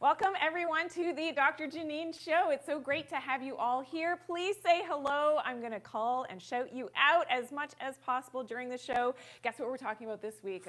Welcome everyone to the Doctor Janine Show. It's so great to have you all here. Please say hello. I'm going to call and shout you out as much as possible during the show. Guess what we're talking about this week?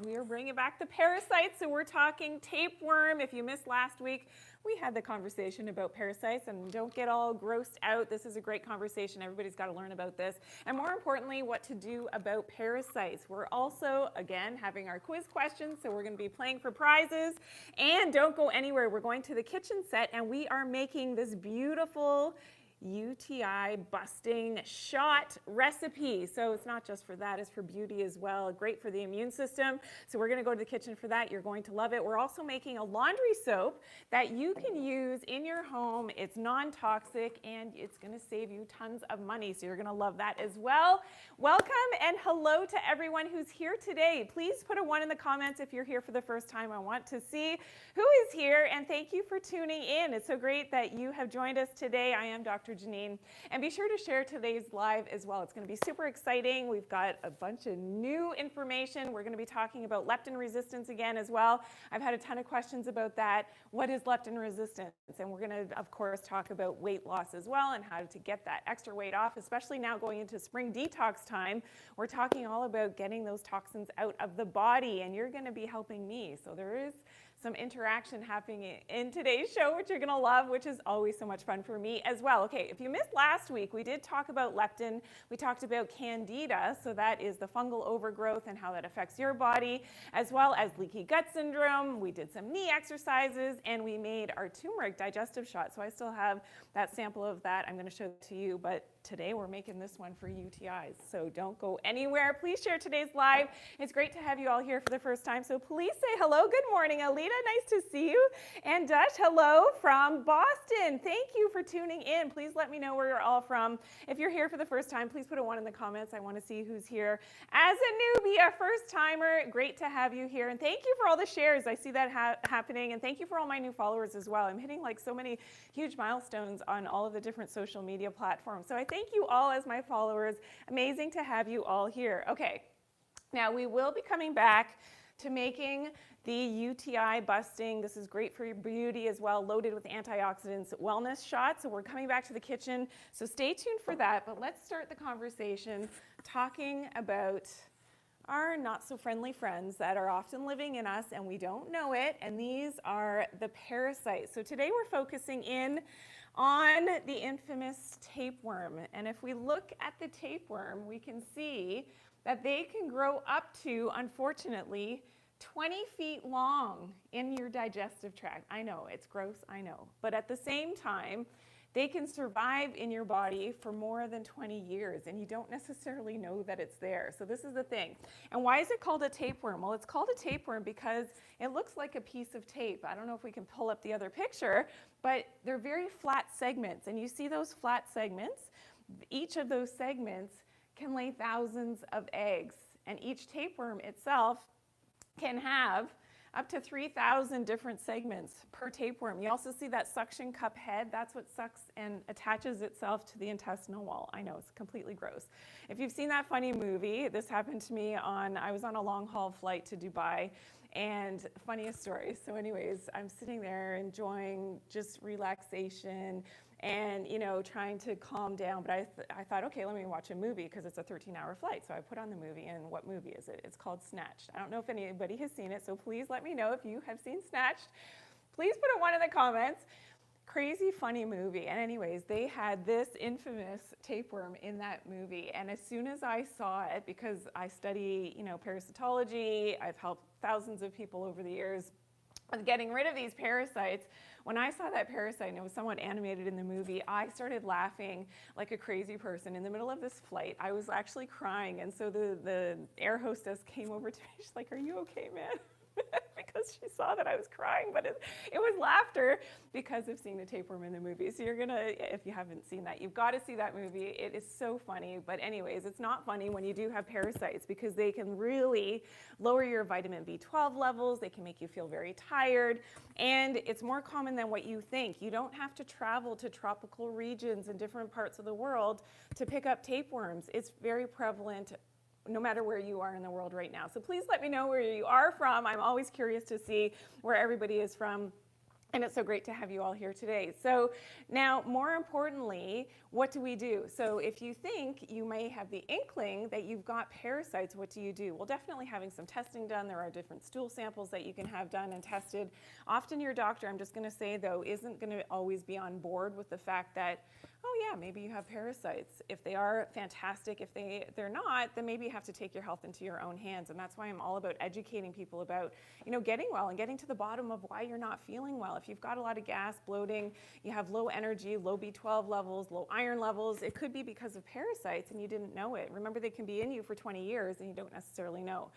We are bringing back the parasites. So we're talking tapeworm. If you missed last week, we had the conversation about parasites, and don't get all grossed out. This is a great conversation. Everybody's got to learn about this. And more importantly, what to do about parasites. We're also, again, having our quiz questions. So we're going to be playing for prizes. And don't go anywhere. We're going to the kitchen set, and we are making this beautiful UTI busting shot recipe. So it's not just for that, it's for beauty as well. Great for the immune system. So we're going to go to the kitchen for that. You're going to love it. We're also making a laundry soap that you can use in your home. It's non-toxic and it's going to save you tons of money. So you're going to love that as well. Welcome and hello to everyone who's here today. Please put a 1 in the comments if you're here for the first time. I want to see who is here, and thank you for tuning in. It's so great that you have joined us today. I am Dr. Janine, and be sure to share today's live as well. It's going to be super exciting. We've got a bunch of new information. We're going to be talking about leptin resistance again as well. I've had a ton of questions about that. What is leptin resistance? And we're going to, of course, talk about weight loss as well and how to get that extra weight off, especially now going into spring detox time. We're talking all about getting those toxins out of the body, and you're going to be helping me. So there is some interaction happening in today's show, which you're going to love, which is always so much fun for me as well. Okay, if you missed last week, we did talk about leptin. We talked about candida, so that is the fungal overgrowth and how that affects your body, as well as leaky gut syndrome. We did some knee exercises, and we made our turmeric digestive shot. So I still have that sample of that. I'm going to show it to you, but today we're making this one for UTIs. So don't go anywhere. Please share today's live. It's great to have you all here for the first time. So please say hello. Good morning, Alita. Nice to see you. And Dutch, hello from Boston. Thank you for tuning in. Please let me know where you're all from. If you're here for the first time, please put a 1 in the comments. I want to see who's here. As a newbie, a first timer, great to have you here. And thank you for all the shares. I see that happening. And thank you for all my new followers as well. I'm hitting like so many huge milestones on all of the different social media platforms. So I thank you all as my followers. Amazing to have you all here. Okay, now we will be coming back to making the UTI busting. This is great for your beauty as well, loaded with antioxidants wellness shots. So we're coming back to the kitchen. So stay tuned for that. But let's start the conversation talking about our not so friendly friends that are often living in us and we don't know it. And these are the parasites. So today we're focusing in on the infamous tapeworm. And if we look at the tapeworm, we can see that they can grow up to, unfortunately, 20 feet long in your digestive tract. I know, it's gross, I know. But at the same time, they can survive in your body for more than 20 years, and you don't necessarily know that it's there. So this is the thing. And why is it called a tapeworm? Well, it's called a tapeworm because it looks like a piece of tape. I don't know if we can pull up the other picture, but they're very flat segments. And you see those flat segments? Each of those segments can lay thousands of eggs. And each tapeworm itself can have up to 3,000 different segments per tapeworm. You also see that suction cup head. That's what sucks and attaches itself to the intestinal wall. I know, it's completely gross. If you've seen that funny movie, this happened to me I was on a long haul flight to Dubai, and funniest story. So anyways, I'm sitting there enjoying just relaxation and, you know, trying to calm down. But I thought, okay, let me watch a movie because it's a 13-hour flight. So I put on the movie, and what movie is it? It's called Snatched. I don't know if anybody has seen it, so please let me know if you have seen Snatched. Please put a 1 in the comments. Crazy funny movie. And anyways, they had this infamous tapeworm in that movie. And as soon as I saw it, because I study, you know, parasitology, I've helped thousands of people over the years with getting rid of these parasites. When I saw that parasite and it was somewhat animated in the movie, I started laughing like a crazy person. In the middle of this flight, I was actually crying. And so the air hostess came over to me. She's like, "Are you okay, man?" Because she saw that I was crying, but it was laughter because of seeing the tapeworm in the movie. So you're gonna, if you haven't seen that, you've got to see that movie. It is so funny. But anyways, it's not funny when you do have parasites because they can really lower your vitamin B12 levels. They can make you feel very tired. And it's more common than what you think. You don't have to travel to tropical regions in different parts of the world to pick up tapeworms. It's very prevalent no matter where you are in the world right now. So please let me know where you are from. I'm always curious to see where everybody is from. And it's so great to have you all here today. So now, more importantly, what do we do? So if you think you may have the inkling that you've got parasites, what do you do? Well, definitely having some testing done. There are different stool samples that you can have done and tested. Often your doctor, I'm just going to say though, isn't going to always be on board with the fact that, oh yeah, maybe you have parasites. If they are, fantastic. If they're not, then maybe you have to take your health into your own hands. And that's why I'm all about educating people about, getting well and getting to the bottom of why you're not feeling well. If you've got a lot of gas, bloating, you have low energy, low B12 levels, low iron levels, it could be because of parasites and you didn't know it. Remember, they can be in you for 20 years and you don't necessarily know.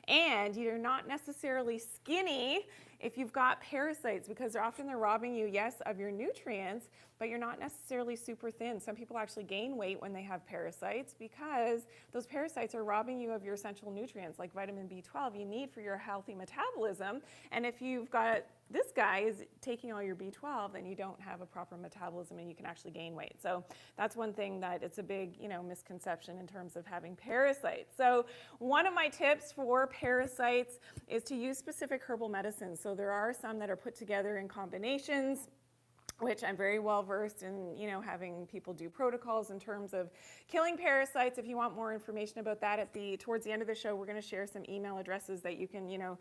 And you're not necessarily skinny if you've got parasites, because they're robbing you, yes, of your nutrients, but you're not necessarily super thin. Some people actually gain weight when they have parasites because those parasites are robbing you of your essential nutrients like vitamin B12 you need for your healthy metabolism. And if you've got this guy is taking all your B12, then you don't have a proper metabolism and you can actually gain weight. So that's one thing that it's a big, misconception in terms of having parasites. So one of my tips for parasites is to use specific herbal medicines. So there are some that are put together in combinations, which I'm very well versed in, having people do protocols in terms of killing parasites. If you want more information about that, towards the end of the show, we're going to share some email addresses that you can,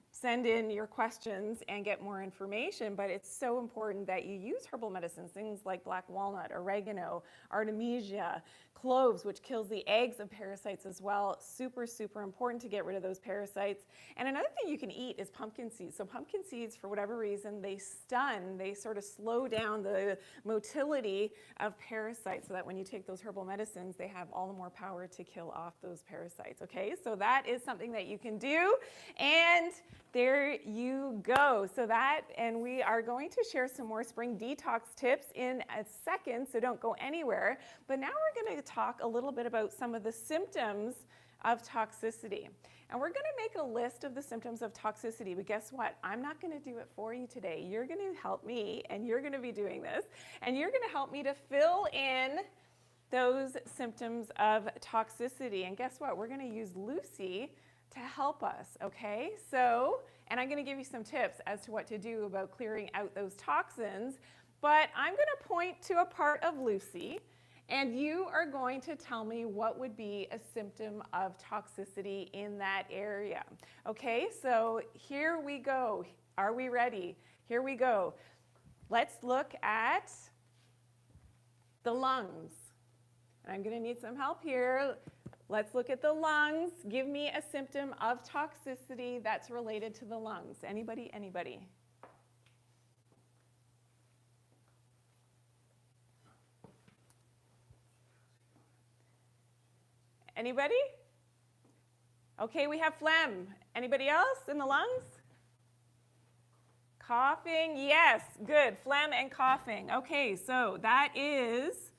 send in your questions and get more information. But it's so important that you use herbal medicines, things like black walnut, oregano, artemisia, cloves, which kills the eggs of parasites as well. Super, super important to get rid of those parasites. And another thing you can eat is pumpkin seeds. So pumpkin seeds, for whatever reason, they sort of slow down the motility of parasites so that when you take those herbal medicines, they have all the more power to kill off those parasites. Okay, so that is something that you can do. And there you go. And we are going to share some more spring detox tips in a second, so don't go anywhere. But now we're going to talk a little bit about some of the symptoms of toxicity. And we're going to make a list of the symptoms of toxicity, but guess what? I'm not going to do it for you today. You're going to help me, and you're going to be doing this, and you're going to help me to fill in those symptoms of toxicity. And guess what? We're going to use Lucy to help us, okay? And I'm going to give you some tips as to what to do about clearing out those toxins, but I'm going to point to a part of Lucy, and you are going to tell me what would be a symptom of toxicity in that area. Okay, so here we go. Are we ready? Here we go. Let's look at the lungs. And I'm going to need some help here. Let's look at the lungs. Give me a symptom of toxicity that's related to the lungs. Anybody? Anybody? Anybody? Okay, we have phlegm. Anybody else in the lungs? Coughing, yes, good. Phlegm and coughing. Okay, so that is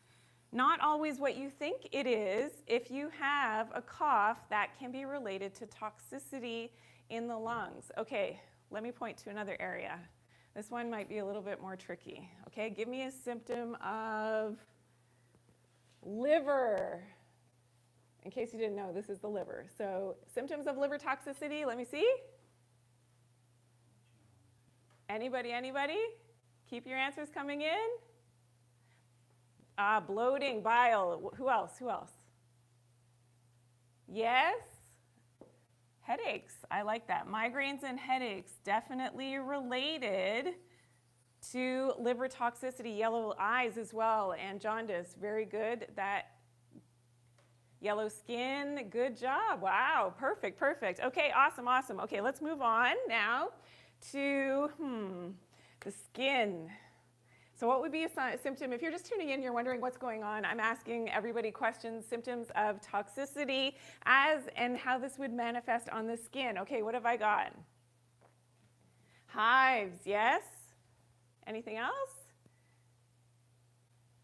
not always what you think it is. If you have a cough, that can be related to toxicity in the lungs. Okay, let me point to another area. This one might be a little bit more tricky. Okay, give me a symptom of liver. In case you didn't know, this is the liver. So symptoms of liver toxicity, let me see. Anybody, anybody? Keep your answers coming in. Bloating, bile. Who else? Who else? Yes? Headaches. I like that. Migraines and headaches, definitely related to liver toxicity. Yellow eyes as well, and jaundice. Very good. That yellow skin, good job. Wow, perfect, perfect. Okay, awesome, awesome. Okay, let's move on now to the skin. So what would be a symptom? If you're just tuning in, you're wondering what's going on, I'm asking everybody questions, symptoms of toxicity and how this would manifest on the skin. Okay, what have I got? Hives, yes? Anything else?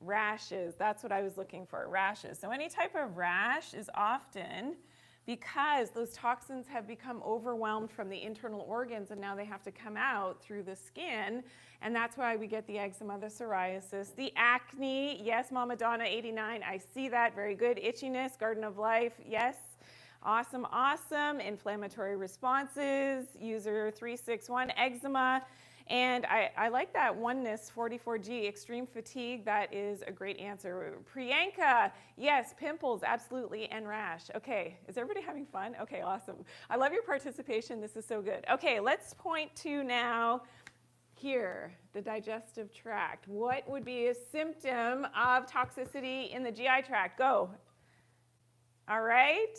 Rashes, that's what I was looking for, rashes. So any type of rash is often because those toxins have become overwhelmed from the internal organs and now they have to come out through the skin, and that's why we get the eczema, the psoriasis, the acne. Yes, Mama Donna 89, I see that, very good. Itchiness, Garden of Life, yes. Awesome, awesome. Inflammatory responses, user 361, eczema. And I like that oneness, 44G, extreme fatigue. That is a great answer. Priyanka, yes, pimples, absolutely, and rash. Okay, is everybody having fun? Okay, awesome. I love your participation. This is so good. Okay, let's point to now here, the digestive tract. What would be a symptom of toxicity in the GI tract? Go. All right.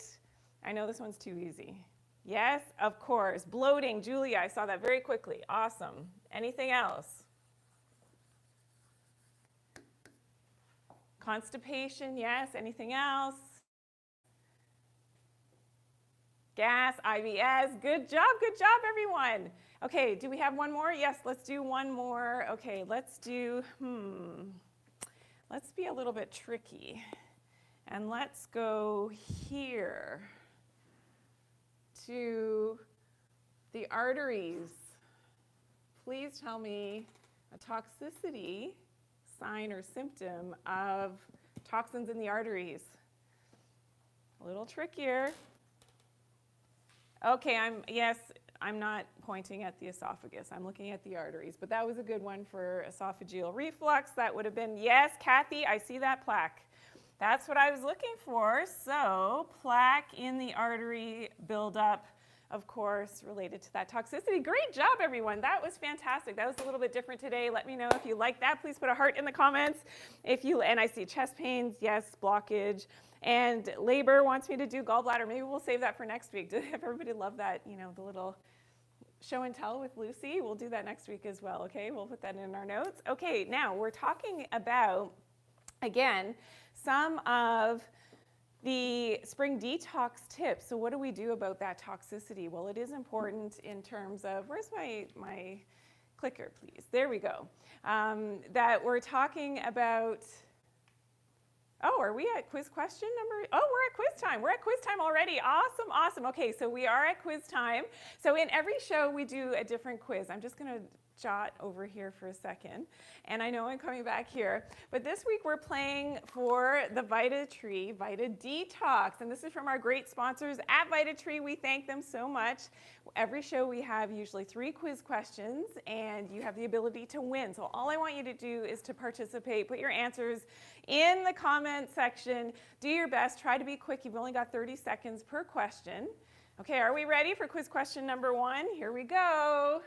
I know this one's too easy. Yes, of course. Bloating, Julia, I saw that very quickly. Awesome. Anything else? Constipation, yes. Anything else? Gas, IBS. Good job, everyone. Okay, do we have one more? Yes, let's do one more. Okay, let's do, let's be a little bit tricky. And let's go here to the arteries. Please tell me a toxicity sign or symptom of toxins in the arteries. A little trickier. Okay, I'm not pointing at the esophagus. I'm looking at the arteries, but that was a good one for esophageal reflux. That would have been, yes, Kathy, I see that plaque. That's what I was looking for. So plaque in the artery buildup, of course, related to that toxicity. Great job, everyone. That was fantastic. That was a little bit different today. Let me know if you like that. Please put a heart in the comments. And I see chest pains, yes, blockage. And labor wants me to do gallbladder. Maybe we'll save that for next week. Did everybody love that, the little show and tell with Lucy? We'll do that next week as well, okay? We'll put that in our notes. Okay, now we're talking about, again, some of the spring detox tips. So what do we do about that toxicity? Well, it is important in terms of, where's my clicker, please? There we go. That we're talking about, oh, are we at quiz question number? Oh, we're at quiz time. We're at quiz time already. Awesome, awesome. Okay, so we are at quiz time. So in every show, we do a different quiz. I'm just going to jot over here for a second. And I know I'm coming back here. But this week, we're playing for the VitaTree Vita Detox. And this is from our great sponsors at VitaTree. We thank them so much. Every show, we have usually 3 quiz questions, and you have the ability to win. So all I want you to do is to participate. Put your answers in the comment section. Do your best. Try to be quick. You've only got 30 seconds per question. Okay, are we ready for quiz question number 1? Here we go.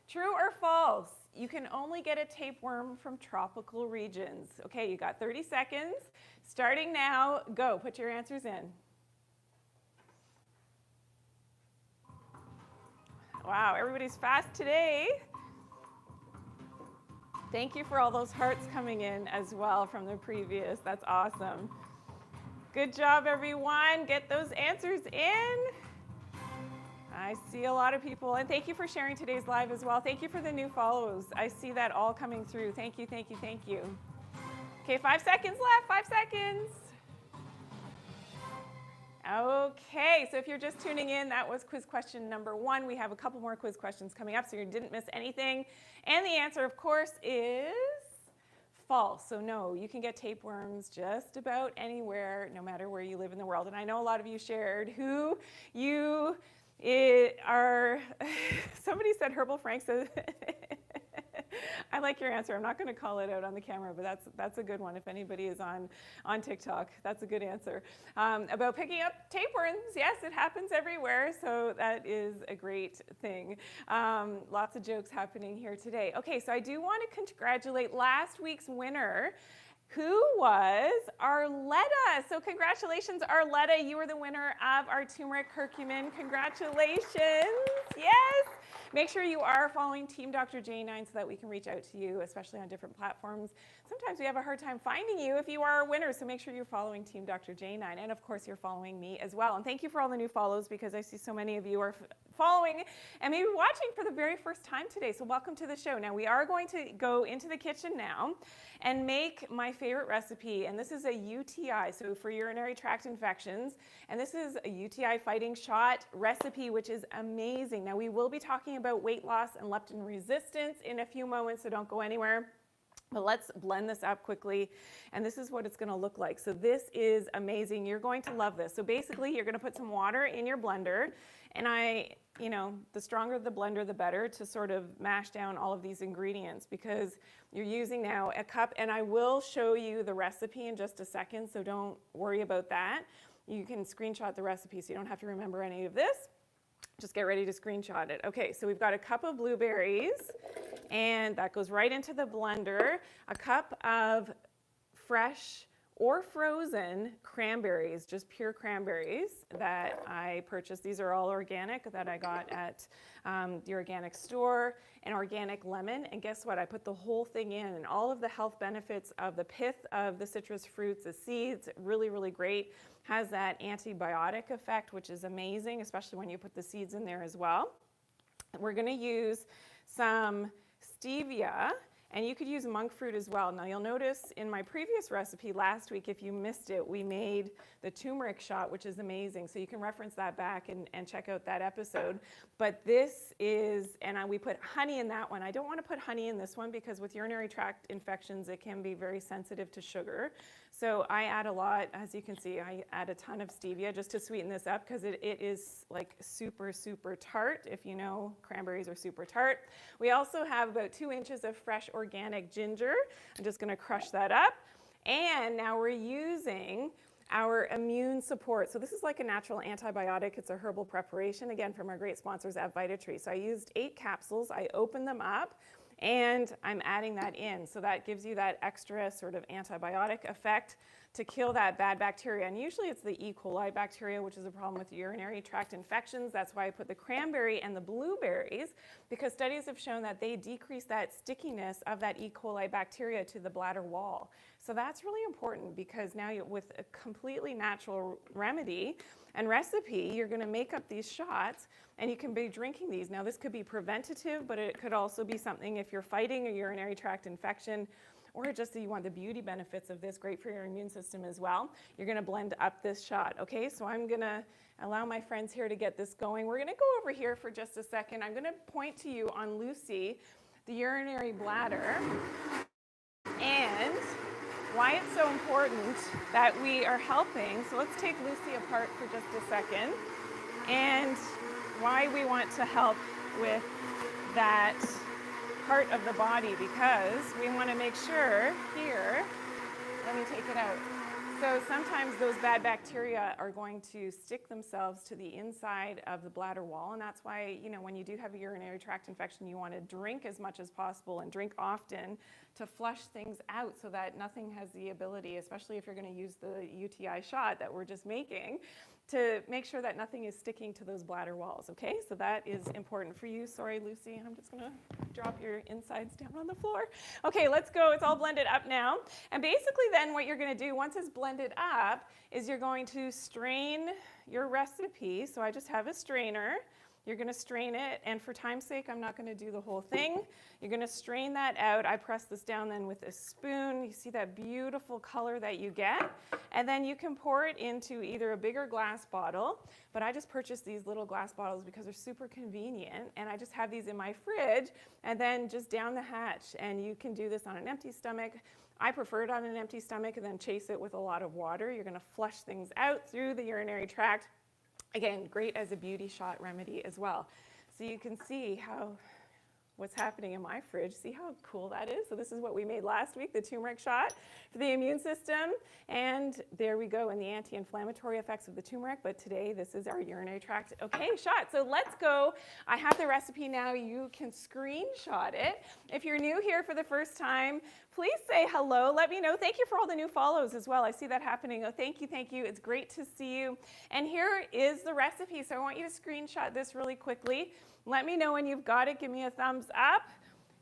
True or false? You can only get a tapeworm from tropical regions. Okay, you got 30 seconds. Starting now, go. Put your answers in. Wow, everybody's fast today. Thank you for all those hearts coming in as well from the previous. That's awesome. Good job, everyone. Get those answers in. I see a lot of people, and thank you for sharing today's live as well. Thank you for the new follows. I see that all coming through. Thank you, thank you, thank you. Okay, 5 seconds left, 5 seconds. Okay, so if you're just tuning in, that was quiz question number 1. We have a couple more quiz questions coming up, so you didn't miss anything. And the answer, of course, is false. So no, you can get tapeworms just about anywhere, no matter where you live in the world. And I know a lot of you shared who you are. Somebody said Herbal Frank says, I like your answer. I'm not going to call it out on the camera, but that's a good one. If anybody is on TikTok, that's a good answer. About picking up tapeworms, yes, it happens everywhere, so that is a great thing. Lots of jokes happening here today. Okay, so I do want to congratulate last week's winner, who was Arletta. So congratulations, Arletta. You are the winner of our turmeric curcumin. Congratulations. Yes. Make sure you are following Team Dr. Janine so that we can reach out to you, especially on different platforms. Sometimes we have a hard time finding you if you are a winner, so make sure you're following Team Dr. Janine. And of course, you're following me as well. And thank you for all the new follows, because I see so many of you are following and maybe watching for the very first time today. So welcome to the show. Now, we are going to go into the kitchen now and make my favorite recipe. And this is a UTI, so for urinary tract infections. And this is a UTI Fighting Shot recipe, which is amazing. Now, we will be talking about weight loss and leptin resistance in a few moments, so don't go anywhere. But let's blend this up quickly, and this is what it's gonna look like. So this is amazing. You're going to love this. So basically, you're gonna put some water in your blender, and the stronger the blender, the better to sort of mash down all of these ingredients, because you're using now a cup, and I will show you the recipe in just a second, so don't worry about that. You can screenshot the recipe, so you don't have to remember any of this. Just get ready to screenshot it. Okay, so we've got a cup of blueberries, and that goes right into the blender. A cup of fresh or frozen cranberries, just pure cranberries that I purchased. These are all organic that I got at the organic store. An organic lemon, and guess what? I put the whole thing in, and all of the health benefits of the pith of the citrus fruits, the seeds, really, really great. Has that antibiotic effect, which is amazing, especially when you put the seeds in there as well. We're gonna use some stevia, and you could use monk fruit as well. Now you'll notice in my previous recipe last week, if you missed it, we made the turmeric shot, which is amazing. So you can reference that back and check out that episode. But this is, and we put honey in that one. I don't want to put honey in this one because with urinary tract infections, it can be very sensitive to sugar. So I add a lot, as you can see, I add a ton of stevia just to sweeten this up, because it is like super, super tart. If you know, cranberries are super tart. We also have about 2 inches of fresh organic ginger. I'm just gonna crush that up. And now we're using our immune support. So this is like a natural antibiotic. It's a herbal preparation, again, from our great sponsors at VitaTree. So I used 8 capsules. I opened them up, and I'm adding that in. So that gives you that extra sort of antibiotic effect to kill that bad bacteria. And usually it's the E. coli bacteria, which is a problem with urinary tract infections. That's why I put the cranberry and the blueberries, because studies have shown that they decrease that stickiness of that E. coli bacteria to the bladder wall. So that's really important, because now with a completely natural remedy and recipe, you're gonna make up these shots, and you can be drinking these. Now this could be preventative, but it could also be something if you're fighting a urinary tract infection, or just that you want the beauty benefits of this, great for your immune system as well. You're gonna blend up this shot, okay? So I'm gonna allow my friends here to get this going. We're gonna go over here for just a second. I'm gonna point to you on Lucy, the urinary bladder, and why it's so important that we are helping. So let's take Lucy apart for just a second, and why we want to help with that part of the body, because we want to make sure here, let me take it out. So sometimes those bad bacteria are going to stick themselves to the inside of the bladder wall, and that's why, when you do have a urinary tract infection, you want to drink as much as possible and drink often to flush things out so that nothing has the ability, especially if you're going to use the UTI shot that we're just making, to make sure that nothing is sticking to those bladder walls, okay? So that is important for you. Sorry, Lucy, I'm just gonna drop your insides down on the floor. Okay, let's go. It's all blended up now. And basically then what you're gonna do once it's blended up is you're going to strain your recipe. So I just have a strainer. You're gonna strain it, and for time's sake, I'm not gonna do the whole thing. You're gonna strain that out. I press this down then with a spoon. You see that beautiful color that you get? And then you can pour it into either a bigger glass bottle, but I just purchased these little glass bottles because they're super convenient, and I just have these in my fridge, and then just down the hatch. And you can do this on an empty stomach. I prefer it on an empty stomach, and then chase it with a lot of water. You're gonna flush things out through the urinary tract. Again, great as a beauty shot remedy as well. So you can see what's happening in my fridge. See how cool that is? So this is what we made last week, the turmeric shot for the immune system. And there we go, in the anti-inflammatory effects of the turmeric. But today, this is our urinary tract, shot. So let's go. I have the recipe now. You can screenshot it. If you're new here for the first time, please say hello. Let me know. Thank you for all the new follows as well. I see that happening. Oh, thank you, thank you. It's great to see you. And here is the recipe. So I want you to screenshot this really quickly. Let me know when you've got it. Give me a thumbs up.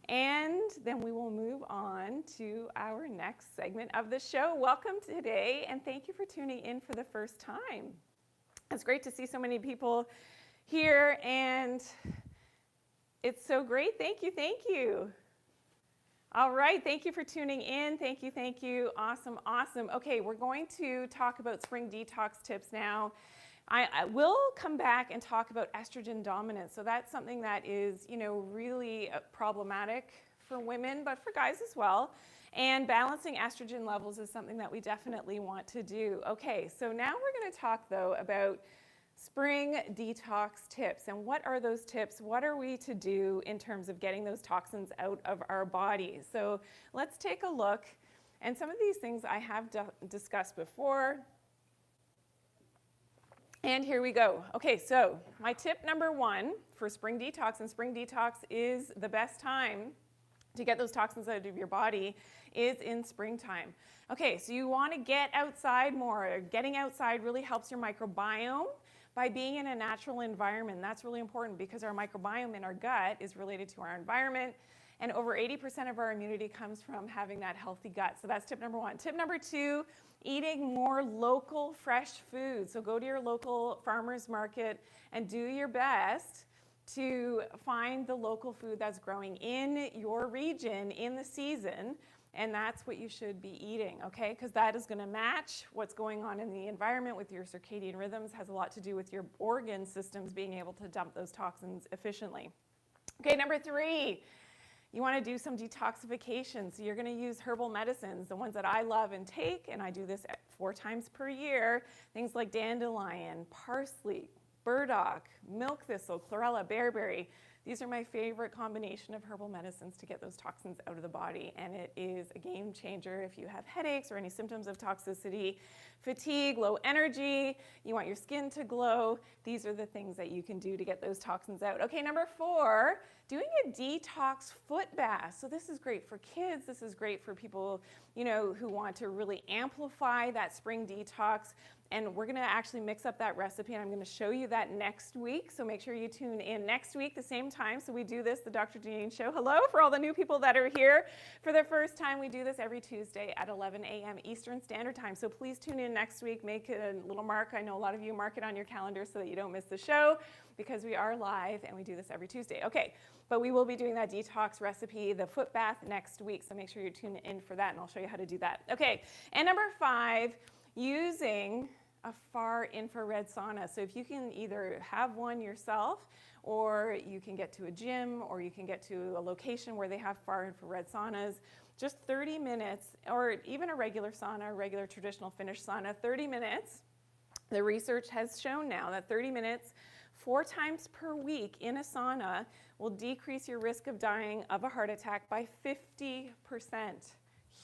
And then we will move on to our next segment of the show. Welcome today, and thank you for tuning in for the first time. It's great to see so many people here, and it's so great. Thank you, thank you. All right, thank you for tuning in. Thank you, thank you. Awesome, awesome. Okay, we're going to talk about spring detox tips now. I will come back and talk about estrogen dominance. So that's something that is, really problematic for women, but for guys as well. And balancing estrogen levels is something that we definitely want to do. Okay, so now we're going to talk though about spring detox tips. And what are those tips? What are we to do in terms of getting those toxins out of our bodies? So let's take a look. And some of these things I have discussed before. And here we go. Okay, so my tip number one for spring detox, and spring detox is the best time to get those toxins out of your body, is in springtime. Okay, so you want to get outside more. Getting outside really helps your microbiome by being in a natural environment. That's really important because our microbiome in our gut is related to our environment, and over 80% of our immunity comes from having that healthy gut. So that's tip number one. Tip number two, eating more local fresh food. So go to your local farmer's market and do your best to find the local food that's growing in your region in the season, and that's what you should be eating, okay? Because that is going to match what's going on in the environment with your circadian rhythms, has a lot to do with your organ systems being able to dump those toxins efficiently. Okay, number three, you want to do some detoxification. So you're going to use herbal medicines, the ones that I love and take, and I do this 4 times per year, things like dandelion, parsley, burdock, milk thistle, chlorella, bearberry. These are my favorite combination of herbal medicines to get those toxins out of the body, and it is a game changer if you have headaches or any symptoms of toxicity, fatigue, low energy, you want your skin to glow. These are the things that you can do to get those toxins out. Okay, number 4, doing a detox foot bath. So this is great for kids. This is great for people, you know, who want to really amplify that spring detox. And we're going to actually mix up that recipe, and I'm going to show you that next week. So make sure you tune in next week, the same time. So we do this, the Doctor Janine Show. Hello for all the new people that are here for the first time. We do this every Tuesday at 11 a.m. Eastern Standard Time. So please tune in next week. Make a little mark. I know a lot of you mark it on your calendar so that you don't miss the show, because we are live and we do this every Tuesday. Okay, but we will be doing that detox recipe, the foot bath, next week. So make sure you tune in for that, and I'll show you how to do that. Okay, and number 5, using a far infrared sauna. So if you can either have one yourself, or you can get to a gym, or you can get to a location where they have far infrared saunas, just 30 minutes, or even a regular sauna, a regular traditional Finnish sauna, 30 minutes. The research has shown now that 30 minutes 4 times per week in a sauna will decrease your risk of dying of a heart attack by 50%.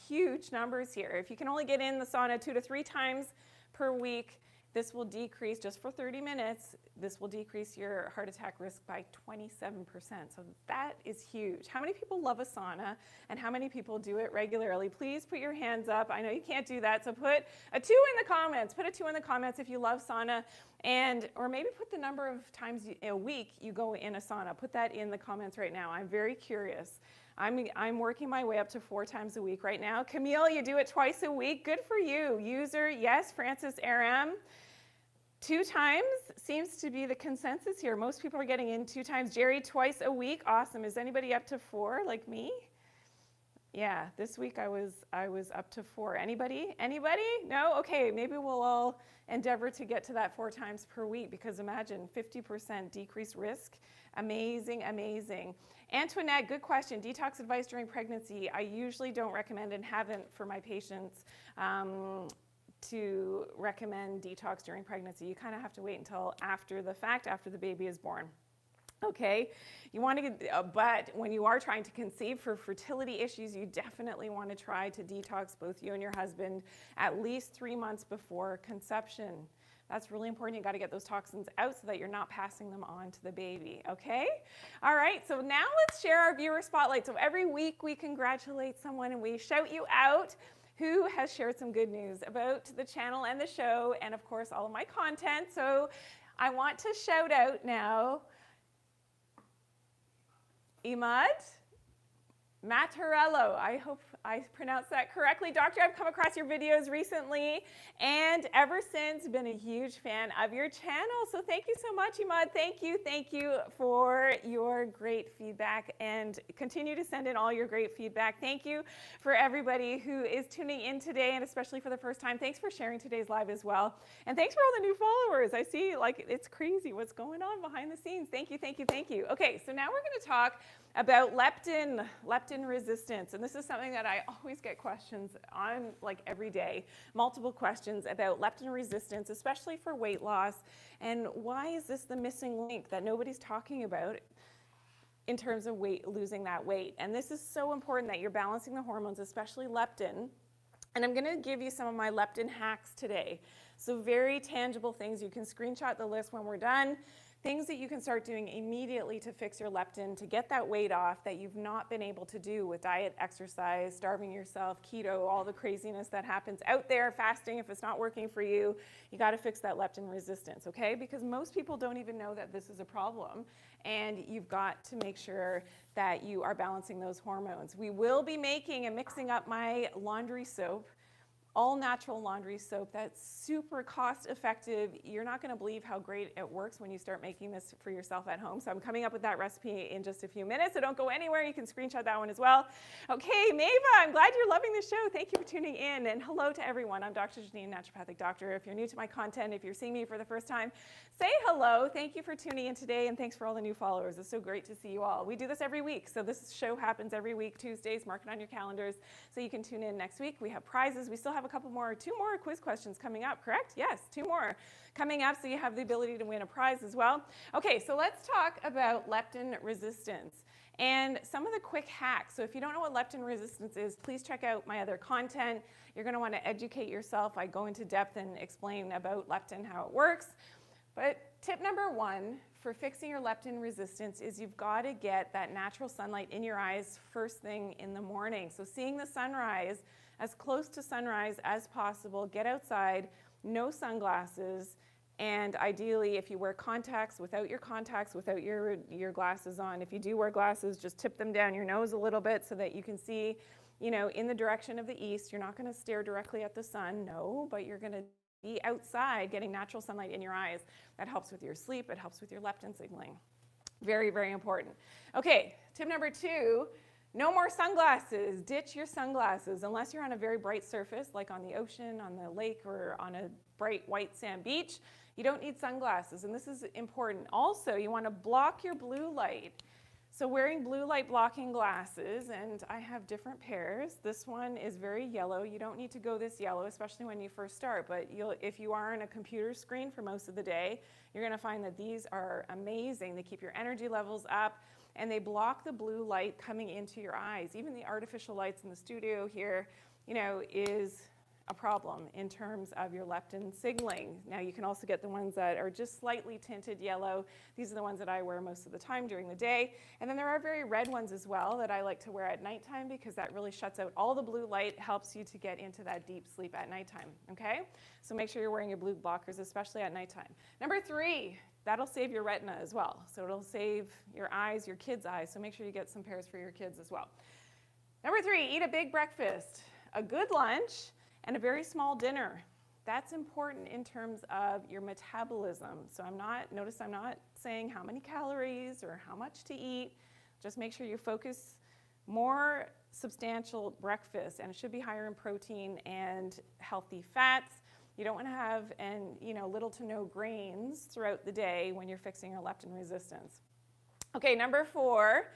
Huge numbers here. If you can only get in the sauna 2 to 3 times per week, this will decrease, just for 30 minutes, this will decrease your heart attack risk by 27%. So that is huge. How many people love a sauna, and how many people do it regularly? Please put your hands up. I know you can't do that, so put a 2 in the comments. Put a 2 in the comments if you love sauna, and or maybe put the number of times a week you go in a sauna. Put that in the comments right now. I'm very curious. I'm working my way up to 4 times a week right now. Camille, you do it twice a week. Good for you. User, yes. Francis RM, 2 times seems to be the consensus here. Most people are getting in 2 times. Jerry, twice a week. Awesome. Is anybody up to 4 like me? Yeah, this week I was up to 4. Anybody? Anybody? No? Okay, maybe we'll all endeavor to get to that 4 times per week, because imagine 50% decreased risk. Amazing, amazing. Antoinette, good question. Detox advice during pregnancy. I usually don't recommend, and haven't for my patients, to recommend detox during pregnancy. You kind of have to wait until after the fact, after the baby is born. Okay, you want to get, but when you are trying to conceive for fertility issues, you definitely want to try to detox both you and your husband at least 3 months before conception. That's really important. You got to get those toxins out so that you're not passing them on to the baby, okay? All right, so now let's share our viewer spotlight. So every week we congratulate someone and we shout you out who has shared some good news about the channel and the show, and of course all of my content. So I want to shout out now Imad Mattarello. I hope I pronounced that correctly. Doctor, I've come across your videos recently, and ever since been a huge fan of your channel. So thank you so much, Imad. Thank you for your great feedback, and continue to send in all your great feedback. Thank you for everybody who is tuning in today, and especially for the first time. Thanks for sharing today's live as well. And thanks for all the new followers. I see, like, it's crazy what's going on behind the scenes. Thank you. Okay, so now we're going to talk about leptin resistance. And this is something that I always get questions on, like every day, multiple questions about leptin resistance, especially for weight loss. And why is this the missing link that nobody's talking about in terms of losing that weight? And this is so important that you're balancing the hormones, especially leptin. And I'm going to give you some of my leptin hacks today. So very tangible things. You can screenshot the list when we're done. Things that you can start doing immediately to fix your leptin, to get that weight off that you've not been able to do with diet, exercise, starving yourself, keto, all the craziness that happens out there, fasting. If it's not working for you, you got to fix that leptin resistance, okay? Because most people don't even know that this is a problem, and you've got to make sure that you are balancing those hormones. We will be making and mixing up my laundry soap, all natural laundry soap that's super cost effective. You're not going to believe how great it works when you start making this for yourself at home. So I'm coming up with that recipe in just a few minutes, so don't go anywhere. You can screenshot that one as well. Okay, Mava, I'm glad you're loving the show. Thank you for tuning in, and hello to everyone. I'm Dr. Janine, naturopathic doctor. If you're new to my content, if you're seeing me for the first time, say hello. Thank you for tuning in today, and thanks for all the new followers. It's so great to see you all. We do this every week, so this show happens every week, Tuesdays. Mark it on your calendars so you can tune in next week. We have prizes. We still have two more quiz questions coming up, correct? Yes, 2 more coming up, so you have the ability to win a prize as well. Okay, so let's talk about leptin resistance and some of the quick hacks. So if you don't know what leptin resistance is, please check out my other content. You're going to want to educate yourself. I go into depth and explain about leptin, how it works. But tip number 1 for fixing your leptin resistance is you've got to get that natural sunlight in your eyes first thing in the morning. So seeing the sunrise, as close to sunrise as possible, get outside, no sunglasses, and ideally if you wear contacts, without your glasses on. If you do wear glasses, just tip them down your nose a little bit so that you can see, in the direction of the east. You're not going to stare directly at the sun, no, but you're going to be outside getting natural sunlight in your eyes. That helps with your sleep, it helps with your leptin signaling. Very, very important. Okay, tip number 2, no more sunglasses. Ditch your sunglasses unless you're on a very bright surface like on the ocean, on the lake, or on a bright white sand beach. You don't need sunglasses, and this is important. Also, you want to block your blue light. So wearing blue light blocking glasses, and I have different pairs. This one is very yellow. You don't need to go this yellow, especially when you first start, but if you are on a computer screen for most of the day, you're going to find that these are amazing. They keep your energy levels up, and they block the blue light coming into your eyes. Even the artificial lights in the studio here, is a problem in terms of your leptin signaling. Now you can also get the ones that are just slightly tinted yellow. These are the ones that I wear most of the time during the day. And then there are very red ones as well that I like to wear at nighttime because that really shuts out all the blue light, helps you to get into that deep sleep at nighttime, okay? So make sure you're wearing your blue blockers, especially at nighttime. Number 3, that'll save your retina as well. So it'll save your eyes, your kids' eyes, so make sure you get some pairs for your kids as well. Number 3, eat a big breakfast, a good lunch, and a very small dinner. That's important in terms of your metabolism. So notice I'm not saying how many calories or how much to eat. Just make sure you focus more substantial breakfast, and it should be higher in protein and healthy fats. You don't want to have little to no grains throughout the day when you're fixing your leptin resistance. Okay, number 4,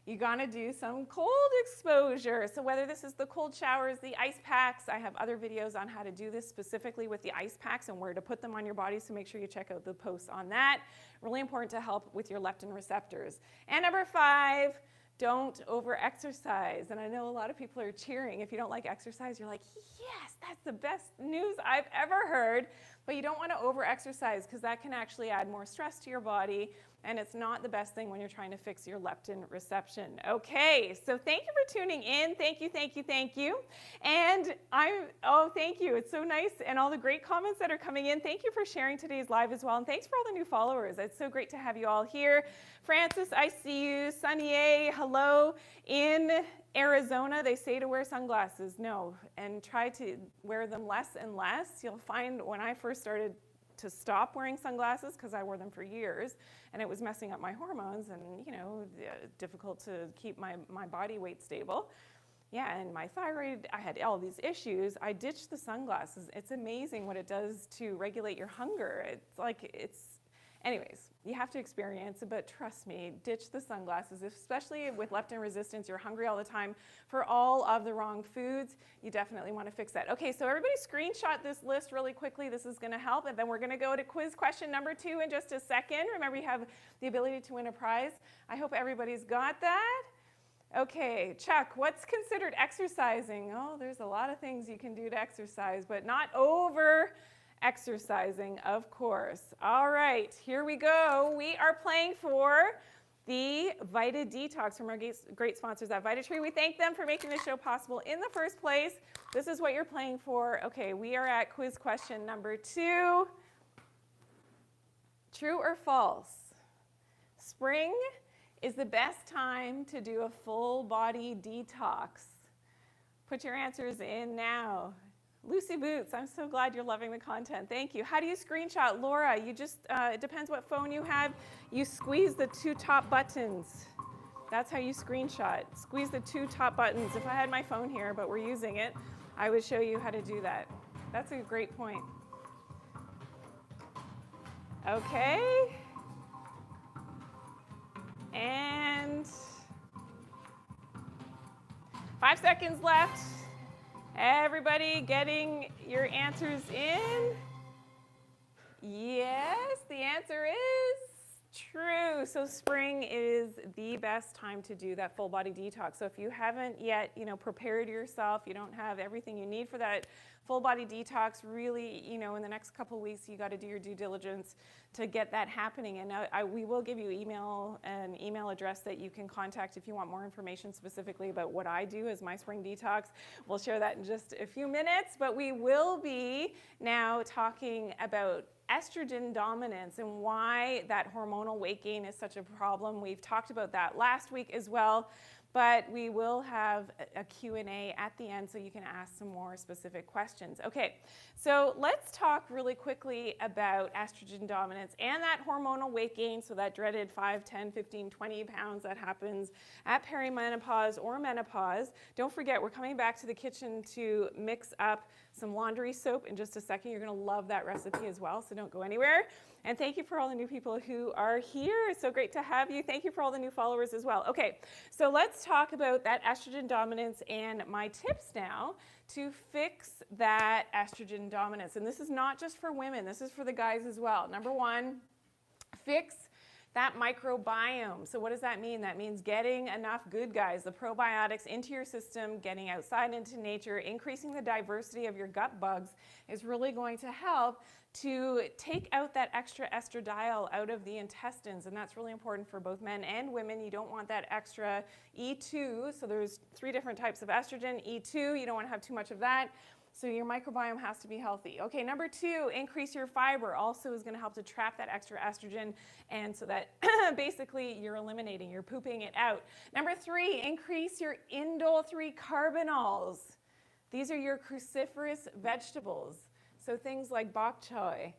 you're gonna do some cold exposure. So whether this is the cold showers, the ice packs, I have other videos on how to do this specifically with the ice packs and where to put them on your body, so make sure you check out the posts on that. Really important to help with your leptin receptors. And number 5, don't over-exercise. And I know a lot of people are cheering. If you don't like exercise, you're like, yes, that's the best news I've ever heard. But you don't want to over-exercise because that can actually add more stress to your body, and it's not the best thing when you're trying to fix your leptin reception. Okay, so thank you for tuning in. Thank you, thank you, thank you. And thank you. It's so nice, and all the great comments that are coming in. Thank you for sharing today's live as well, and thanks for all the new followers. It's so great to have you all here. Francis, I see you. Sunny A, hello. In Arizona, they say to wear sunglasses. No, and try to wear them less and less. You'll find when I first started to stop wearing sunglasses, because I wore them for years, and it was messing up my hormones and, difficult to keep my body weight stable. Yeah, and my thyroid, I had all these issues. I ditched the sunglasses. It's amazing what it does to regulate your hunger. Anyways, you have to experience it, but trust me, ditch the sunglasses, especially with leptin resistance. You're hungry all the time for all of the wrong foods. You definitely want to fix that. Okay, so everybody screenshot this list really quickly. This is going to help, and then we're going to go to quiz question number 2 in just a second. Remember, you have the ability to win a prize. I hope everybody's got that. Okay, Chuck, what's considered exercising? Oh, there's a lot of things you can do to exercise, but not over exercising, of course. All right, here we go. We are playing for the Vita Detox from our great sponsors at VitaTree. We thank them for making this show possible in the first place. This is what you're playing for. Okay, we are at quiz question number 2. True or false? Spring is the best time to do a full body detox. Put your answers in now. Lucy Boots, I'm so glad you're loving the content. Thank you. How do you screenshot? Laura, you just, it depends what phone you have. You squeeze the 2 top buttons. That's how you screenshot. Squeeze the 2 top buttons. If I had my phone here, but we're using it, I would show you how to do that. That's a great point. Okay. And 5 seconds left. Everybody getting your answers in? Yes, the answer is true. So spring is the best time to do that full body detox. So if you haven't yet, prepared yourself, you don't have everything you need for that full body detox, really, in the next couple of weeks, you got to do your due diligence to get that happening. And we will give you an email address that you can contact if you want more information specifically about what I do as my spring detox. We'll share that in just a few minutes, but we will be now talking about estrogen dominance and why that hormonal weight gain is such a problem. We've talked about that last week as well. But we will have a Q&A at the end so you can ask some more specific questions. Okay, so let's talk really quickly about estrogen dominance and that hormonal weight gain, so that dreaded 5, 10, 15, 20 pounds that happens at perimenopause or menopause. Don't forget, we're coming back to the kitchen to mix up some laundry soap in just a second. You're going to love that recipe as well, so don't go anywhere. And thank you for all the new people who are here. It's so great to have you. Thank you for all the new followers as well. Okay, so let's talk about that estrogen dominance and my tips now to fix that estrogen dominance. And this is not just for women, this is for the guys as well. Number 1, fix that microbiome. So what does that mean? That means getting enough good guys, the probiotics, into your system, getting outside into nature, increasing the diversity of your gut bugs is really going to help to take out that extra estradiol out of the intestines, and that's really important for both men and women. You don't want that extra E2, so there's 3 different types of estrogen. E2, you don't want to have too much of that. So your microbiome has to be healthy. Okay, number 2, increase your fiber. Also is going to help to trap that extra estrogen, and so that basically you're eliminating, you're pooping it out. Number 3, increase your indole 3 carbanols. These are your cruciferous vegetables. So things like bok choy,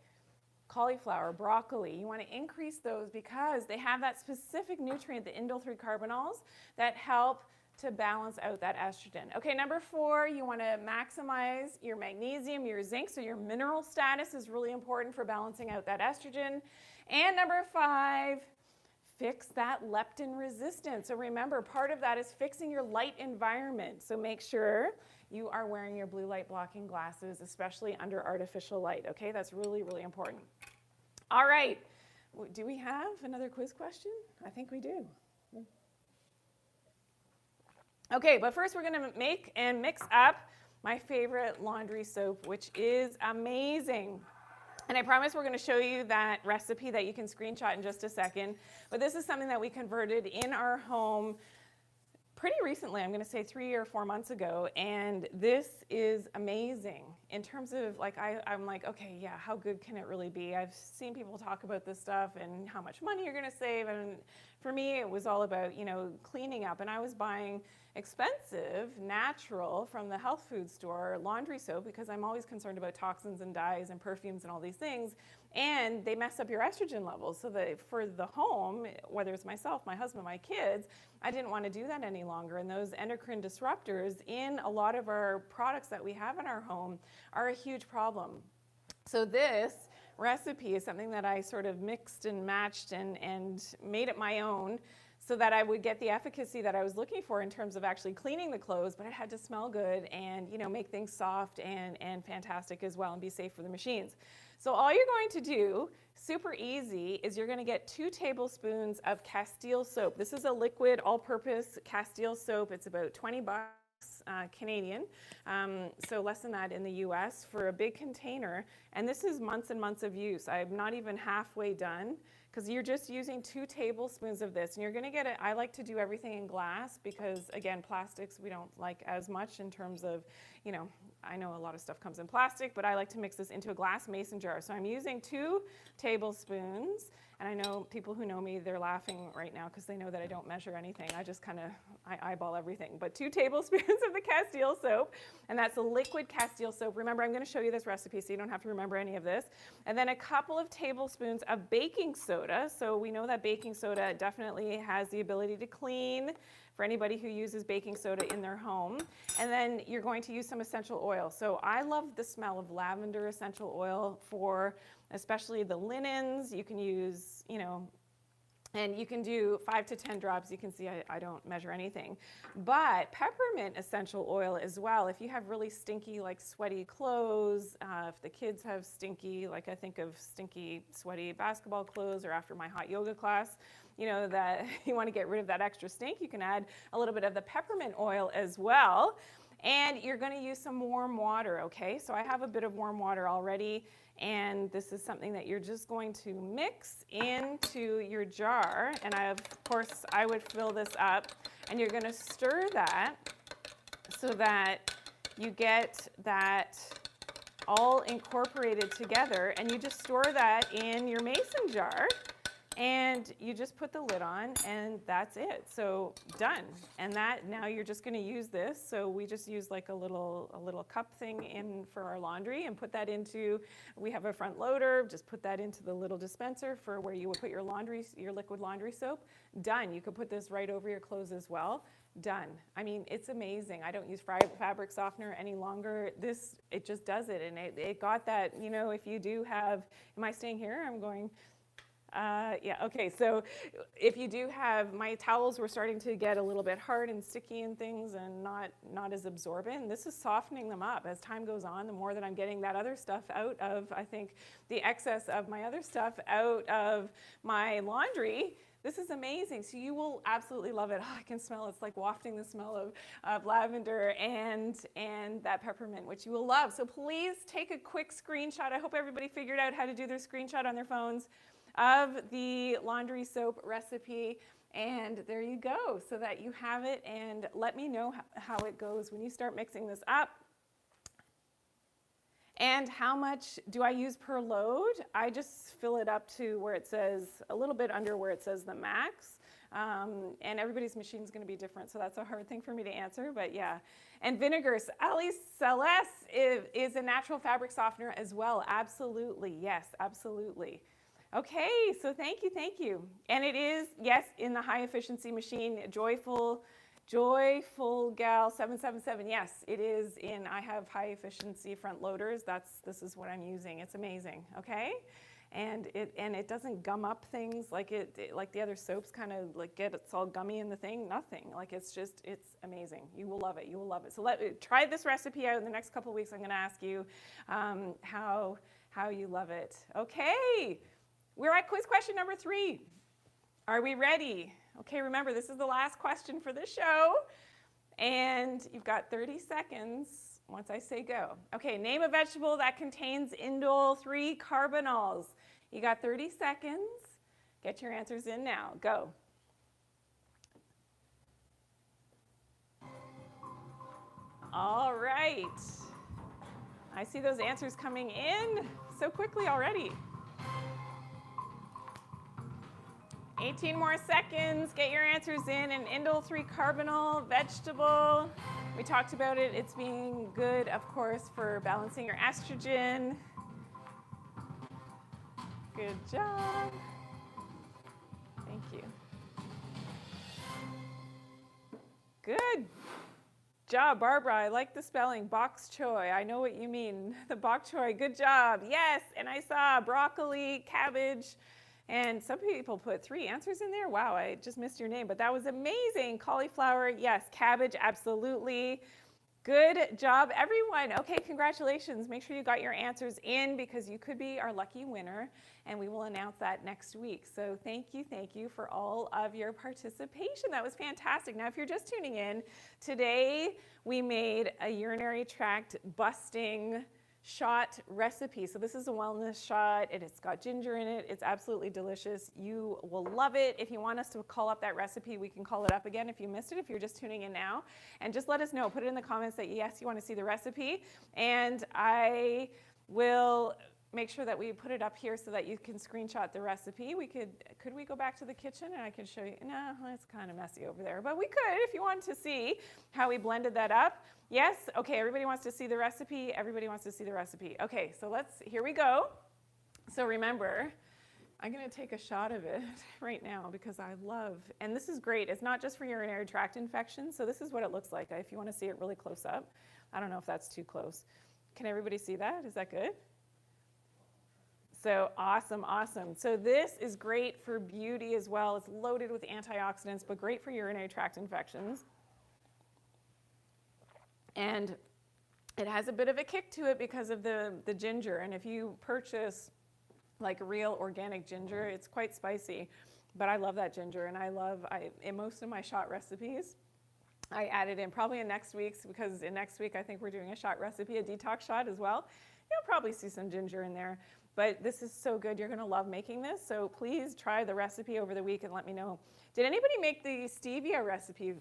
cauliflower, broccoli, you want to increase those because they have that specific nutrient, the indole 3 carbanols, that help to balance out that estrogen. Okay, number 4, you want to maximize your magnesium, your zinc, so your mineral status is really important for balancing out that estrogen. And number 5, fix that leptin resistance. So remember, part of that is fixing your light environment. So make sure you are wearing your blue light blocking glasses, especially under artificial light. Okay, that's really, really important. All right, do we have another quiz question? I think we do. Okay, but first we're going to make and mix up my favorite laundry soap, which is amazing. And I promise we're going to show you that recipe that you can screenshot in just a second. But this is something that we converted in our home pretty recently, I'm going to say 3 or 4 months ago, and this is amazing. In terms of, like, I'm like, okay, yeah, how good can it really be? I've seen people talk about this stuff and how much money you're going to save, and for me, it was all about, cleaning up, and I was buying expensive, natural, from the health food store laundry soap because I'm always concerned about toxins and dyes and perfumes and all these things, and they mess up your estrogen levels. So that for the home, whether it's myself, my husband, my kids, I didn't want to do that any longer. And those endocrine disruptors in a lot of our products that we have in our home are a huge problem. So this recipe is something that I sort of mixed and matched and made it my own, so that I would get the efficacy that I was looking for in terms of actually cleaning the clothes, but it had to smell good and, you know, make things soft and fantastic as well and be safe for the machines. So all you're going to do, super easy, is you're going to get 2 tablespoons of Castile soap. This is a liquid all-purpose Castile soap. It's about $20 Canadian, so less than that in the US for a big container. And this is months and months of use. I'm not even halfway done, because you're just using 2 tablespoons of this, and you're going to get it. I like to do everything in glass because, again, plastics we don't like as much in terms of, you know, I know a lot of stuff comes in plastic, but I like to mix this into a glass mason jar. So I'm using 2 tablespoons, and I know people who know me, they're laughing right now because they know that I don't measure anything. I just kind of, I eyeball everything. But 2 tablespoons of the Castile soap, and that's a liquid Castile soap. Remember, I'm going to show you this recipe so you don't have to remember any of this. And then a couple of tablespoons of baking soda. So we know that baking soda definitely has the ability to clean for anybody who uses baking soda in their home. And then you're going to use some essential oil. So I love the smell of lavender essential oil for especially the linens. You can use, you know, and you can do 5 to 10 drops. You can see I don't measure anything. But peppermint essential oil as well. If you have really stinky, like sweaty clothes, if the kids have stinky, like I think of stinky, sweaty basketball clothes, or after my hot yoga class, you know, that you want to get rid of that extra stink, you can add a little bit of the peppermint oil as well. And you're going to use some warm water, okay? So I have a bit of warm water already, and this is something that you're just going to mix into your jar. And of course, I would fill this up, and you're going to stir that so that you get that all incorporated together, and you just store that in your mason jar. And you just put the lid on, and that's it. So done. And that, now you're just going to use this. So we just use like a little cup thing in for our laundry, and put that into, we have a front loader, just put that into the little dispenser for where you would put your liquid laundry soap. Done. You could put this right over your clothes as well. Done. I mean, it's amazing. I don't use fabric softener any longer. This, it just does it. And it got that, you know, if you do have, am I staying here? I'm going. Yeah, okay, so if you do have, my towels were starting to get a little bit hard and sticky and things, and not as absorbent. This is softening them up. As time goes on, the more that I'm getting that other stuff out of, I think, the excess of my other stuff out of my laundry, this is amazing. So you will absolutely love it. Oh, I can smell it. It's like wafting the smell of lavender and that peppermint, which you will love. So please take a quick screenshot. I hope everybody figured out how to do their screenshot on their phones of the laundry soap recipe, and there you go, so that you have it, and let me know how it goes when you start mixing this up. And how much do I use per load? I just fill it up to where it says, a little bit under where it says the max, and everybody's machine is going to be different, so that's a hard thing for me to answer, but yeah. And vinegar, Aliceleste is a natural fabric softener as well. Absolutely, yes, absolutely. Okay, so thank you. And it is, yes, in the high efficiency machine, Joyful Gal 777. Yes, it is in, I have high efficiency front loaders. This is what I'm using. It's amazing, okay? And it doesn't gum up things like like the other soaps kind of like it's all gummy in the thing. Nothing. Like it's amazing. You will love it. You will love it. So try this recipe out in the next couple of weeks. I'm going to ask you how you love it. Okay. We're at quiz question number 3. Are we ready? Okay, remember, this is the last question for this show. And you've got 30 seconds once I say go. Okay, name a vegetable that contains indole 3 carbanols. You got 30 seconds. Get your answers in now. Go. All right. I see those answers coming in so quickly already. 18 more seconds. Get your answers in. An indole 3 carbonol vegetable. We talked about it. It's being good, of course, for balancing your estrogen. Good job. Thank you. Good job, Barbara. I like the spelling, bok choy. I know what you mean. The bok choy, good job. Yes, and I saw broccoli, cabbage, and some people put 3 answers in there. Wow, I just missed your name, but that was amazing. Cauliflower, yes. Cabbage, absolutely. Good job, everyone. Okay, congratulations. Make sure you got your answers in because you could be our lucky winner, and we will announce that next week. So thank you for all of your participation. That was fantastic. Now, if you're just tuning in, today we made a urinary tract busting shot recipe. So this is a wellness shot. It's got ginger in it. It's absolutely delicious. You will love it. If you want us to call up that recipe, we can call it up again if you missed it, if you're just tuning in now. And just let us know. Put it in the comments that yes, you want to see the recipe. And I will make sure that we put it up here so that you can screenshot the recipe. Could we go back to the kitchen and I can show you? No, it's kind of messy over there, but we could if you want to see how we blended that up. Yes? Okay, everybody wants to see the recipe. Everybody wants to see the recipe. Okay, so here we go. So remember, I'm going to take a shot of it right now because I love, and this is great. It's not just for urinary tract infections. So this is what it looks like if you want to see it really close up. I don't know if that's too close. Can everybody see that? Is that good? So awesome. So this is great for beauty as well. It's loaded with antioxidants, but great for urinary tract infections. And it has a bit of a kick to it because of the ginger. And if you purchase like real organic ginger, it's quite spicy. But I love that ginger, and in most of my shot recipes, I add it in probably in next week's, because in next week I think we're doing a shot recipe, a detox shot as well. You'll probably see some ginger in there. But this is so good. You're going to love making this. So please try the recipe over the week and let me know. Did anybody make the stevia recipe?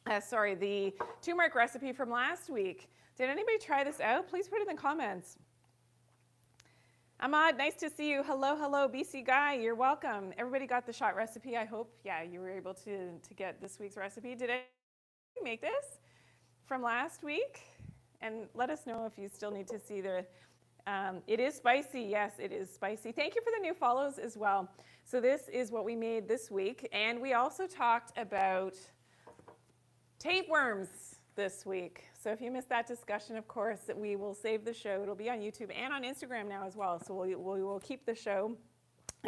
The turmeric recipe from last week. Did anybody try this out? Please put it in the comments. Ahmad, nice to see you. Hello, BC Guy. You're welcome. Everybody got the shot recipe, I hope. Yeah, you were able to get this week's recipe. Did anybody make this from last week? And let us know if you still need to see the... it is spicy. Yes, it is spicy. Thank you for the new follows as well. So this is what we made this week. And we also talked about tapeworms this week. So if you missed that discussion, of course, we will save the show. It'll be on YouTube and on Instagram now as well. So we will keep the show.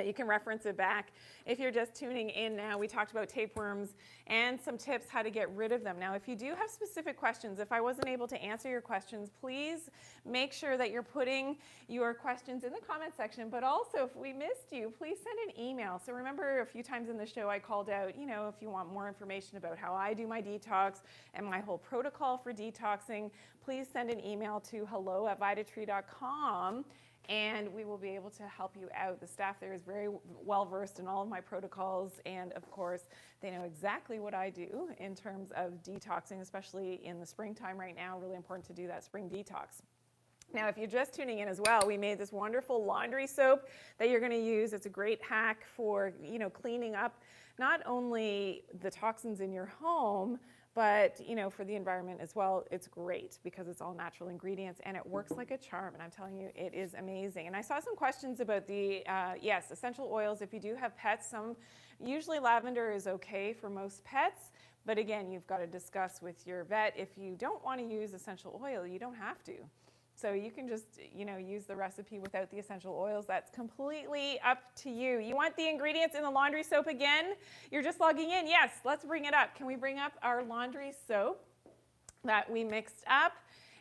You can reference it back. If you're just tuning in now, we talked about tapeworms and some tips how to get rid of them. Now, if you do have specific questions, if I wasn't able to answer your questions, please make sure that you're putting your questions in the comment section. But also, if we missed you, please send an email. So remember, a few times in the show, I called out, if you want more information about how I do my detox and my whole protocol for detoxing, please send an email to hello@vitatree.com. And we will be able to help you out. The staff there is very well versed in all of my protocols, and of course, they know exactly what I do in terms of detoxing, especially in the springtime right now. Really important to do that spring detox. Now, if you're just tuning in as well, we made this wonderful laundry soap that you're going to use. It's a great hack for, cleaning up not only the toxins in your home, but, for the environment as well. It's great because it's all natural ingredients and it works like a charm. And I'm telling you, it is amazing. And I saw some questions about the, essential oils. If you do have pets, usually lavender is okay for most pets. But again, you've got to discuss with your vet. If you don't want to use essential oil, you don't have to. So you can just, use the recipe without the essential oils. That's completely up to you. You want the ingredients in the laundry soap again? You're just logging in. Yes, let's bring it up. Can we bring up our laundry soap that we mixed up?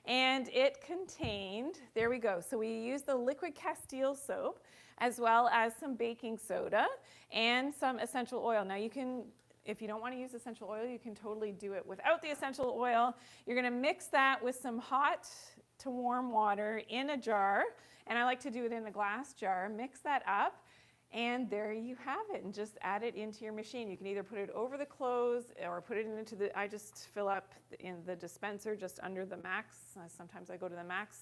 And it contained, there we go. So we used the liquid Castile soap as well as some baking soda and some essential oil. Now you can, if you don't want to use essential oil, you can totally do it without the essential oil. You're going to mix that with some hot to warm water in a jar, and I like to do it in a glass jar. Mix that up, and there you have it, and just add it into your machine. You can either put it over the clothes or put it into I just fill up in the dispenser just under the max. Sometimes I go to the max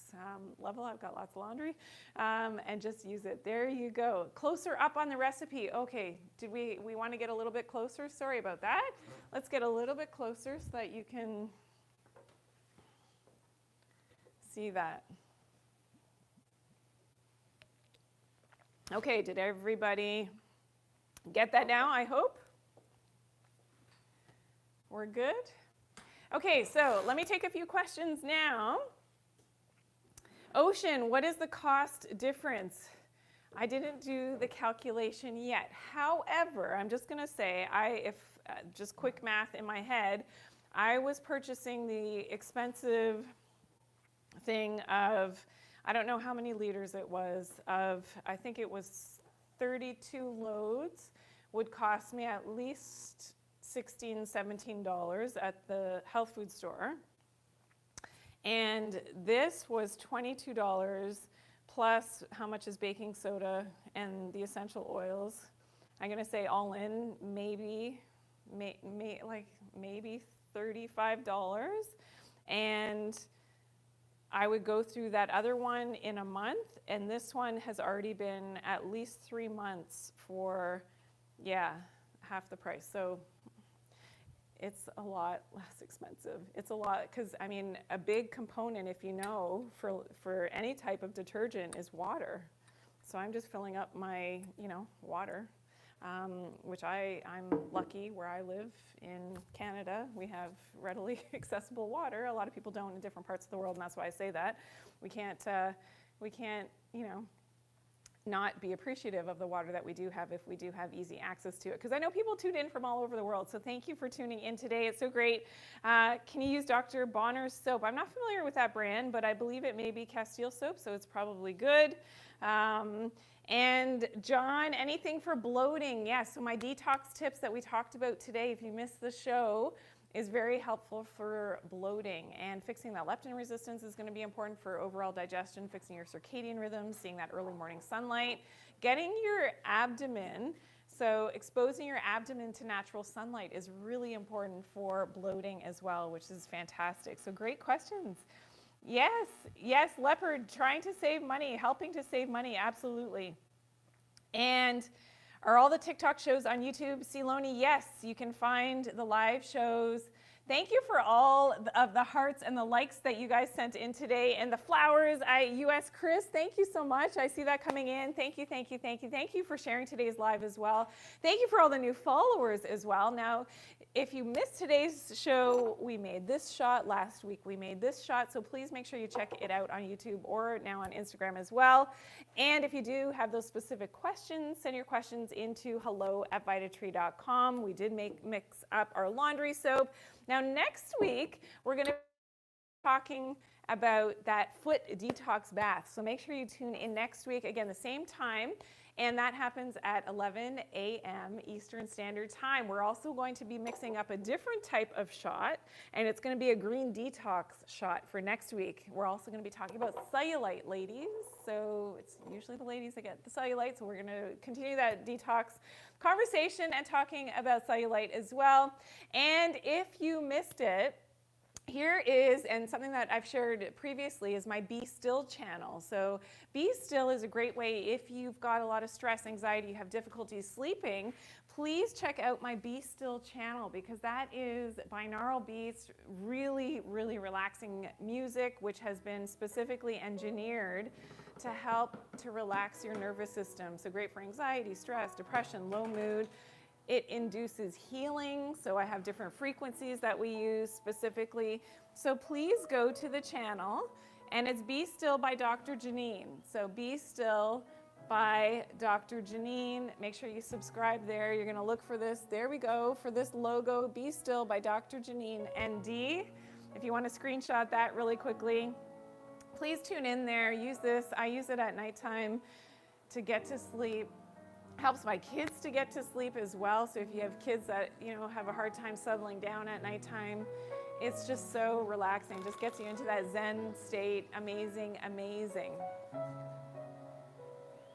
level. I've got lots of laundry, and just use it. There you go. Closer up on the recipe. Okay, did we want to get a little bit closer? Sorry about that. Let's get a little bit closer so that you can see that. Okay, did everybody get that now, I hope? We're good? Okay, so let me take a few questions now. Ocean, what is the cost difference? I didn't do the calculation yet. However, I'm just going to say, just quick math in my head, I was purchasing the expensive thing of, I don't know how many liters it was, I think it was 32 loads, would cost me at least $16, $17 at the health food store. And this was $22 plus how much is baking soda and the essential oils. I'm going to say all in maybe $35. And I would go through that other one in a month, and this one has already been at least 3 months for, half the price. So it's a lot less expensive. It's a lot, because I mean, a big component, if you know, for any type of detergent is water. So I'm just filling up my, water, which I'm lucky where I live in Canada. We have readily accessible water. A lot of people don't in different parts of the world, and that's why I say that. We can't, not be appreciative of the water that we do have if we do have easy access to it. Because I know people tune in from all over the world, so thank you for tuning in today. It's so great. Can you use Dr. Bonner's soap? I'm not familiar with that brand, but I believe it may be Castile soap, so it's probably good. And John, anything for bloating? Yes, so my detox tips that we talked about today, if you missed the show, is very helpful for bloating, and fixing that leptin resistance is going to be important for overall digestion, fixing your circadian rhythm, seeing that early morning sunlight, getting your abdomen, so exposing your abdomen to natural sunlight is really important for bloating as well, which is fantastic. So great questions. Yes, Leopard, trying to save money, helping to save money, absolutely. And are all the TikTok shows on YouTube? Siloni, yes, you can find the live shows. Thank you for all of the hearts and the likes that you guys sent in today, and the flowers. US Chris, thank you so much. I see that coming in. Thank you, thank you, thank you. Thank you for sharing today's live as well. Thank you for all the new followers as well. Now, if you missed today's show, we made this shot last week. We made this shot, so please make sure you check it out on YouTube or now on Instagram as well. And if you do have those specific questions, send your questions into hello@vitatree.com. We did mix up our laundry soap. Now, next week, we're going to be talking about that foot detox bath. So make sure you tune in next week, again, the same time. And that happens at 11 a.m. Eastern Standard Time. We're also going to be mixing up a different type of shot, and it's going to be a green detox shot for next week. We're also going to be talking about cellulite, ladies. So it's usually the ladies that get the cellulite, so we're going to continue that detox conversation and talking about cellulite as well. And if you missed it, here is, and something that I've shared previously, is my Be Still channel. So Be Still is a great way if you've got a lot of stress, anxiety, you have difficulty sleeping, please check out my Be Still channel, because that is binaural beats, really, really relaxing music, which has been specifically engineered to help to relax your nervous system. So great for anxiety, stress, depression, low mood. It induces healing, so I have different frequencies that we use specifically. So please go to the channel, and it's Be Still by Dr. Janine. So Be Still by Dr. Janine. Make sure you subscribe there. You're going to look for this. There we go, for this logo, Be Still by Dr. Janine ND. If you want to screenshot that really quickly, please tune in there. Use this. I use it at nighttime to get to sleep. Helps my kids to get to sleep as well. So if you have kids that have a hard time settling down at nighttime, it's just so relaxing. Just gets you into that Zen state. Amazing, amazing.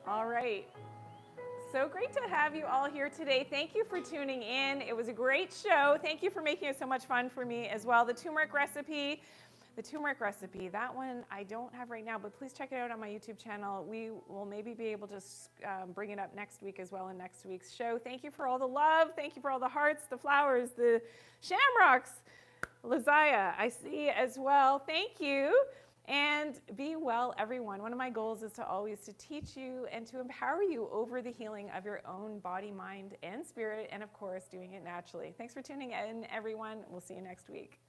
All right. So great to have you all here today. Thank you for tuning in. It was a great show. Thank you for making it so much fun for me as well. The turmeric recipe, that one I don't have right now, but please check it out on my YouTube channel. We will maybe be able to bring it up next week as well in next week's show. Thank you for all the love. Thank you for all the hearts, the flowers, the shamrocks. Lizaya, I see as well. Thank you. And be well, everyone. One of my goals is to always to teach you and to empower you over the healing of your own body, mind, and spirit, and of course, doing it naturally. Thanks for tuning in, everyone. We'll see you next week.